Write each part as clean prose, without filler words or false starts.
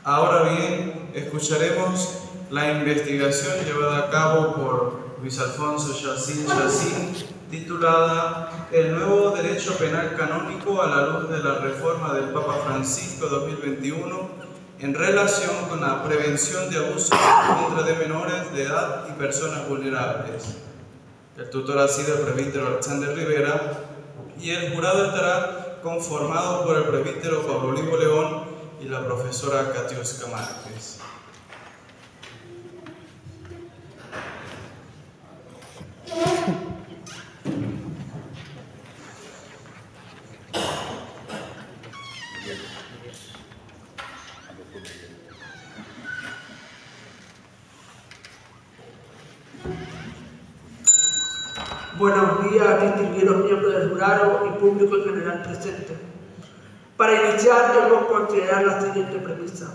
Ahora bien, escucharemos la investigación llevada a cabo por Luis Alfonso Yacine, titulada El nuevo derecho penal canónico a la luz de la reforma del Papa Francisco 2021 en relación con la prevención de abusos en contra de menores de edad y personas vulnerables. El tutor ha sido el presbítero Alexander Rivera y el jurado estará conformado por el presbítero Pablo Olivo León y la profesora Katiuska Márquez. Buenos días, distinguidos miembros del jurado y público en general presente. Para iniciar, debemos considerar la siguiente premisa.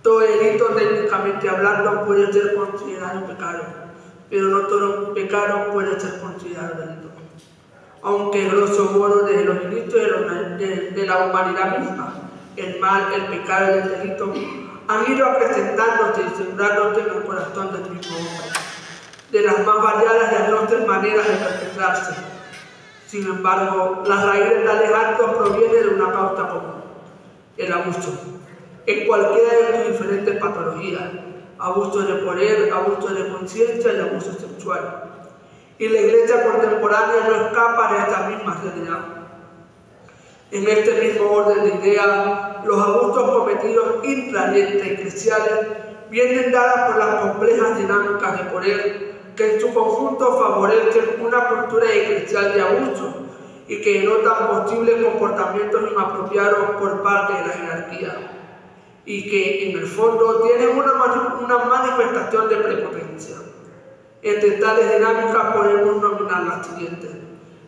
Todo delito, técnicamente hablando, puede ser considerado pecado, pero no todo pecado puede ser considerado delito. Aunque, grosso modo, desde los inicios de la humanidad misma, el mal, el pecado y el delito han ido acrecentándose y sembrándose en el corazón del mismo hombre, de las más variadas y atroces maneras de perpetrarse. Sin embargo, la raíz de tales actos proviene de una causa común: el abuso, en cualquiera de sus diferentes patologías: abuso de poder, abuso de conciencia y abuso sexual. Y la Iglesia contemporánea no escapa de esta misma realidad. En este mismo orden de ideas, los abusos cometidos intra y extraeclesiales vienen dadas por las complejas dinámicas de poder que en su conjunto favorecen una cultura eclesial de abuso y que denotan posibles comportamientos inapropiados por parte de la jerarquía, y que en el fondo tienen una manifestación de prepotencia. Entre tales dinámicas podemos nominar las siguientes: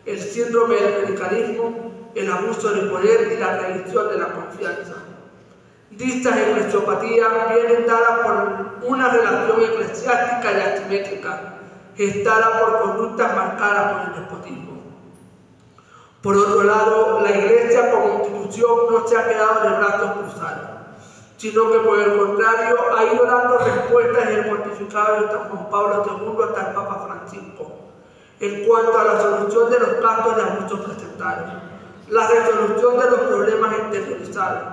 el síndrome del clericalismo, el abuso de poder y la traición de la confianza. Dichas eclesiopatías vienen dadas por una relación eclesiástica y asimétrica, gestada por conductas marcadas por el despotismo. Por otro lado, la Iglesia como institución no se ha quedado de brazos cruzados, sino que por el contrario ha ido dando respuestas en el pontificado de San Juan Pablo II hasta el Papa Francisco, en cuanto a la solución de los casos de abusos presentados, la resolución de los problemas interiorizados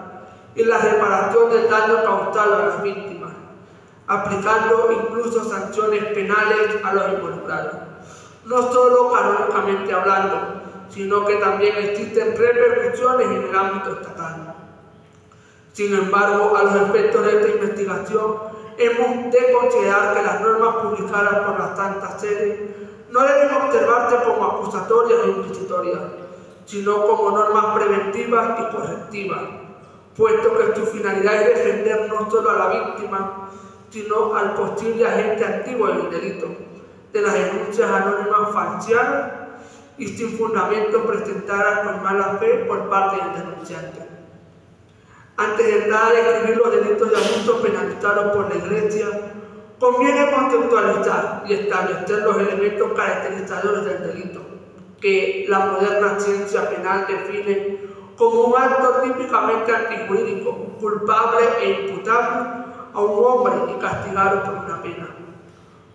y la reparación del daño causado a las víctimas, aplicando incluso sanciones penales a los involucrados, no solo canónicamente hablando, sino que también existen repercusiones en el ámbito estatal. Sin embargo, a los efectos de esta investigación, hemos de considerar que las normas publicadas por la Santa Sede no deben observarse como acusatorias o inquisitorias, sino como normas preventivas y correctivas, puesto que su finalidad es defender no solo a la víctima, sino al posible agente activo del delito, de las denuncias anónimas falseadas y sin fundamento presentadas con mala fe por parte del denunciante. Antes de entrar a describir los delitos de abuso penalizados por la Iglesia, conviene conceptualizar y establecer los elementos caracterizadores del delito, que la moderna ciencia penal define como un acto típicamente antijurídico, culpable e imputable a un hombre y castigado por una pena.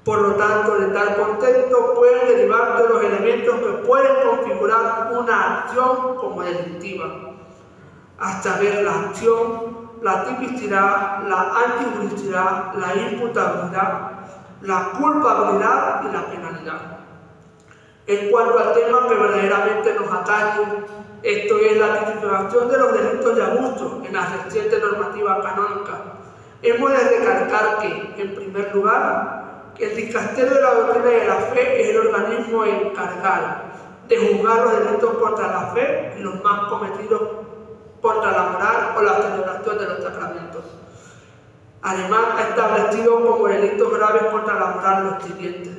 Por lo tanto, de tal contexto pueden derivarse los elementos que pueden configurar una acción como delictiva, a saber, la acción, la tipicidad, la antijuricidad, la imputabilidad, la culpabilidad y la penalidad. En cuanto al tema que verdaderamente nos atañe, esto es la tipificación de los delitos de abuso en la reciente normativa canónica, hemos de recalcar que, en primer lugar, el Dicasterio de la Doctrina de la Fe es el organismo encargado de juzgar los delitos contra la fe y los más cometidos contra la moral o la celebración de los sacramentos. Además, ha establecido como delitos graves contra la moral los siguientes: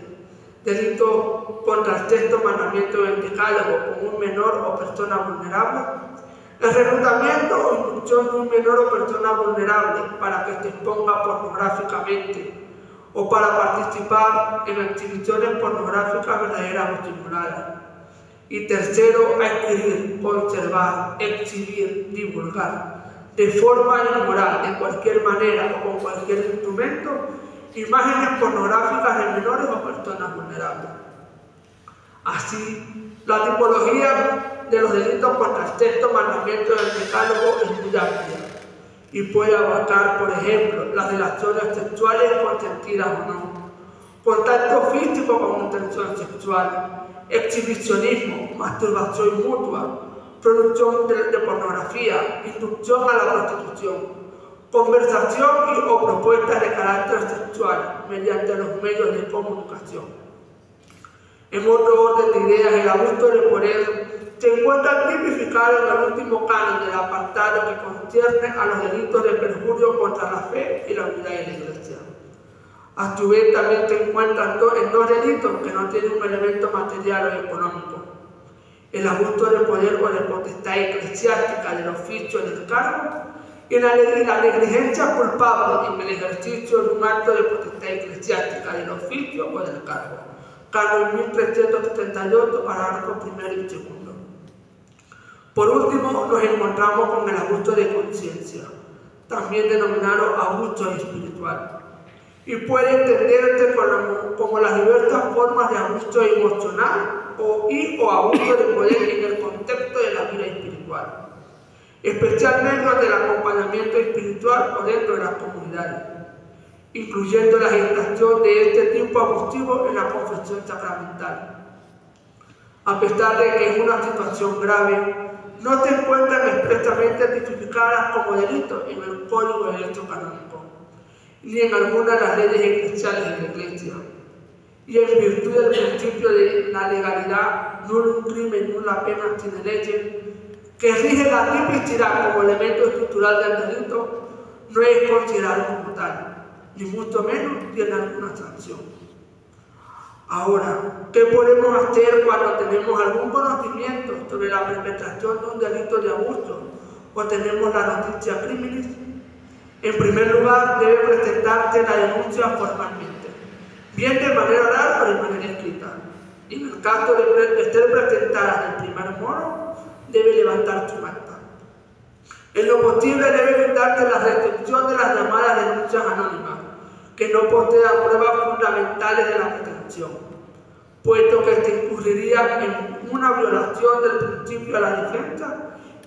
delito contra el sexto mandamiento del decálogo con un menor o persona vulnerable, el reclutamiento o inducción de un menor o persona vulnerable para que se exponga pornográficamente o para participar en exhibiciones pornográficas verdaderas o simuladas. Y tercero, adquirir, conservar, exhibir, divulgar, de forma inmoral, de cualquier manera o con cualquier instrumento, imágenes pornográficas de menores o personas vulnerables. Así, la tipología de los delitos contra el sexto mandamiento del decálogo es muy amplia y puede abarcar, por ejemplo, las relaciones sexuales consentidas o no, contacto físico con intención sexual, exhibicionismo, masturbación mutua, producción de pornografía, inducción a la prostitución, conversación o propuestas de carácter sexual mediante los medios de comunicación. En otro orden de ideas, el abuso de poder se encuentra tipificado en el último canon del apartado que concierne a los delitos de perjurio contra la fe y la unidad de la Iglesia. A su vez, también se encuentran en dos delitos que no tienen un elemento material o económico: el abuso de poder o de potestad eclesiástica del oficio del cargo y la negligencia culpable en el ejercicio de un acto de potestad eclesiástica del oficio o del cargo. Canon 1378, parágrafo primero y segundo. Por último, nos encontramos con el abuso de conciencia, también denominado abuso espiritual, y puede entenderse como las diversas formas de abuso emocional o abuso de poder en el contexto de la vida espiritual, especialmente ante el acompañamiento espiritual o dentro de las comunidades, incluyendo la gestación de este tipo abusivo en la confesión sacramental. A pesar de que es una situación grave, no se encuentran expresamente tipificadas como delitos en el Código de Derecho Canónico, ni en alguna de las leyes eclesiales de la Iglesia. Y en virtud del principio de la legalidad, nullum crimen, nulla pena sine lege, que rige la tipicidad como elemento estructural del delito, no es considerado como tal, ni mucho menos tiene alguna sanción. Ahora, ¿qué podemos hacer cuando tenemos algún conocimiento sobre la perpetración de un delito de abuso o tenemos la noticia criminis? En primer lugar, debe presentarse la denuncia formalmente, bien de manera oral o de manera escrita. En el caso de ser presentada en el primer modo, debe levantar su acta. En lo posible debe evitarse la recepción de las llamadas denuncias anónimas, que no posean pruebas fundamentales de la pretensión, puesto que se incurriría en una violación del principio de la defensa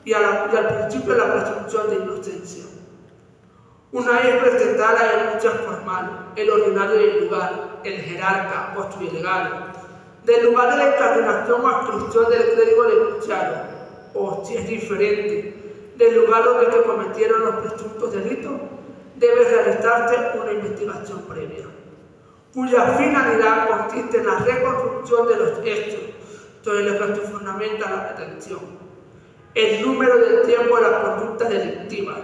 y al principio de la presunción de inocencia. Una vez presentada la denuncia formal, el ordinario del lugar, el jerarca o su delegado, del lugar de la incardinación o adscripción del clérigo denunciado, o si es diferente, del lugar donde se cometieron los presuntos delitos, debe realizarse una investigación previa, cuya finalidad consiste en la reconstrucción de los hechos sobre los que se fundamenta la pretensión, el número del tiempo de las conductas delictivas,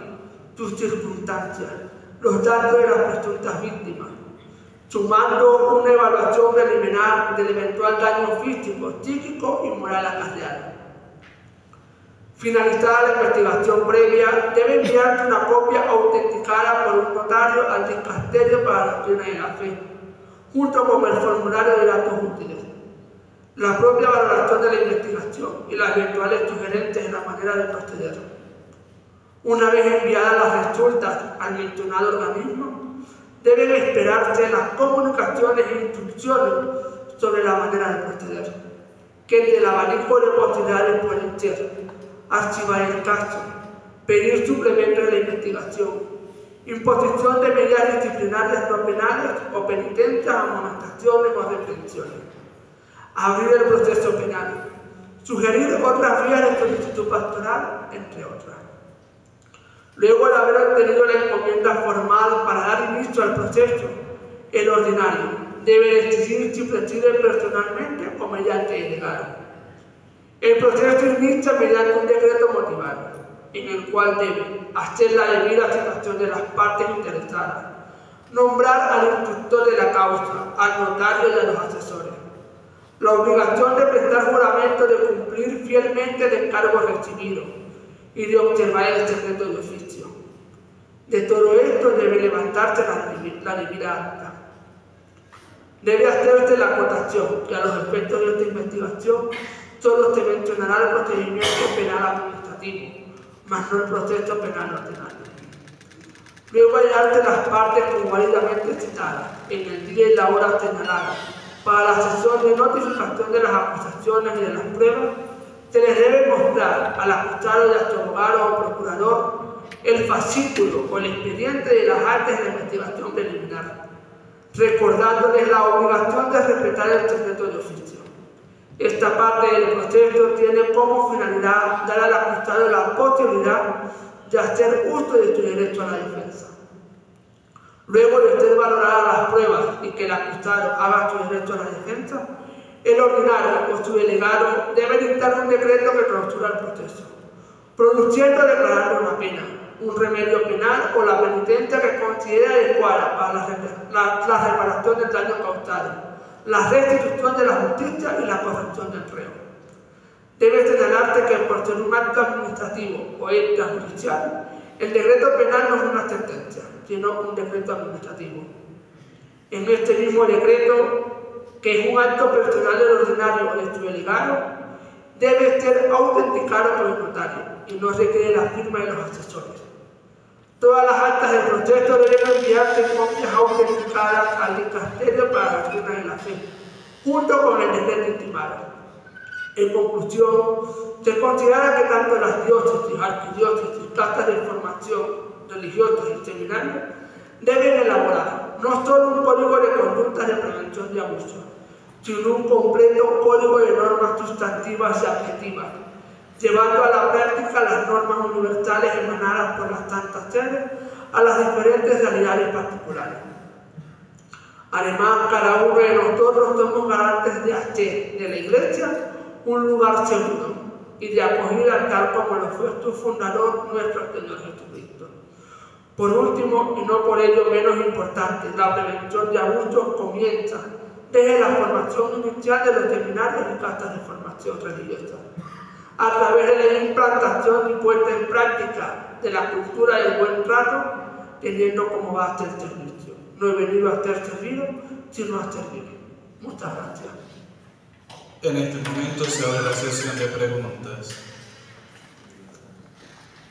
sus circunstancias, los datos de las presuntas víctimas, sumando una evaluación preliminar del eventual daño físico, psíquico y moral acarreado. Finalizada la investigación previa, debe enviarse una copia autenticada por un notario al dicasterio para la doctrina de la fe, junto con el formulario de datos útiles, la propia valoración de la investigación y las eventuales sugerencias en la manera de proceder. Una vez enviadas las resultas al mencionado organismo, deben esperarse las comunicaciones e instrucciones sobre la manera de proceder, que entre el abanico de posibilidades pueden ser: archivar el caso, pedir suplemento de la investigación, imposición de medidas disciplinarias no penales o penitencias, amonestaciones o reprensiones, abrir el proceso penal, sugerir otras vías de solicitud pastoral, entre otras. Luego de haber obtenido la encomienda formal para dar inicio al proceso, el ordinario debe decidir si preside personalmente o mediante delegado. El proceso inicia mediante un decreto motivado, en el cual debe hacer la debida citación de las partes interesadas, nombrar al instructor de la causa, al notario y a los asesores, la obligación de prestar juramento de cumplir fielmente el encargo recibido y de observar el secreto de oficio. De todo esto debe levantarse la debida acta. Debe hacerse la acotación que a los efectos de esta investigación solo se mencionará el procedimiento penal administrativo, mas no el proceso penal ordinario. Luego hallarte las partes como válidamente citadas en el día y la hora señalada para la sesión de notificación de las acusaciones y de las pruebas, se les debe mostrar al acusado y a su abogado o procurador el fascículo o el expediente de las actas de investigación preliminar, recordándoles la obligación de respetar el secreto de oficio. Esta parte del proceso tiene como finalidad dar al acusado la posibilidad de hacer uso de su derecho a la defensa. Luego de ser valoradas las pruebas y que el acusado haga su derecho a la defensa, el ordinario o su delegado debe dictar un decreto que clausura el proceso, produciendo declarar una pena, un remedio penal o la penitencia que considere adecuada para la reparación del daño causado, la restitución de la justicia y la corrección del reo. Debe señalarte que por ser un acto administrativo o extrajudicial, el decreto penal no es una sentencia, sino un decreto administrativo. En este mismo decreto, que es un acto personal del ordinario o de su delegado, debe ser autenticado por el notario y no requiere la firma de los asesores. Todas las actas del proceso deben enviarse copias autenticadas al dicasterio para las firmas de la fe, junto con el decreto intimado. En conclusión, se considera que tanto las diócesis, arquidiócesis, casas de formación religiosas y seminarios deben elaborar no solo un código de conductas de prevención de abuso, sino un completo código de normas sustantivas y objetivas, llevando a la práctica las normas universales emanadas por las Santas Sedes a las diferentes realidades particulares. Además, cada uno de nosotros somos garantes de hacer de la Iglesia un lugar seguro y de acogida tal como lo fue su fundador, nuestro Señor Jesucristo. Por último, y no por ello menos importante, la prevención de abusos comienza desde la formación inicial de los seminarios y casas de formación religiosa, a través de la implantación y puesta en práctica de la cultura del buen trato, teniendo como base el servicio. No he venido a ser servido, sino a servir. Muchas gracias. En este momento se abre la sesión de preguntas.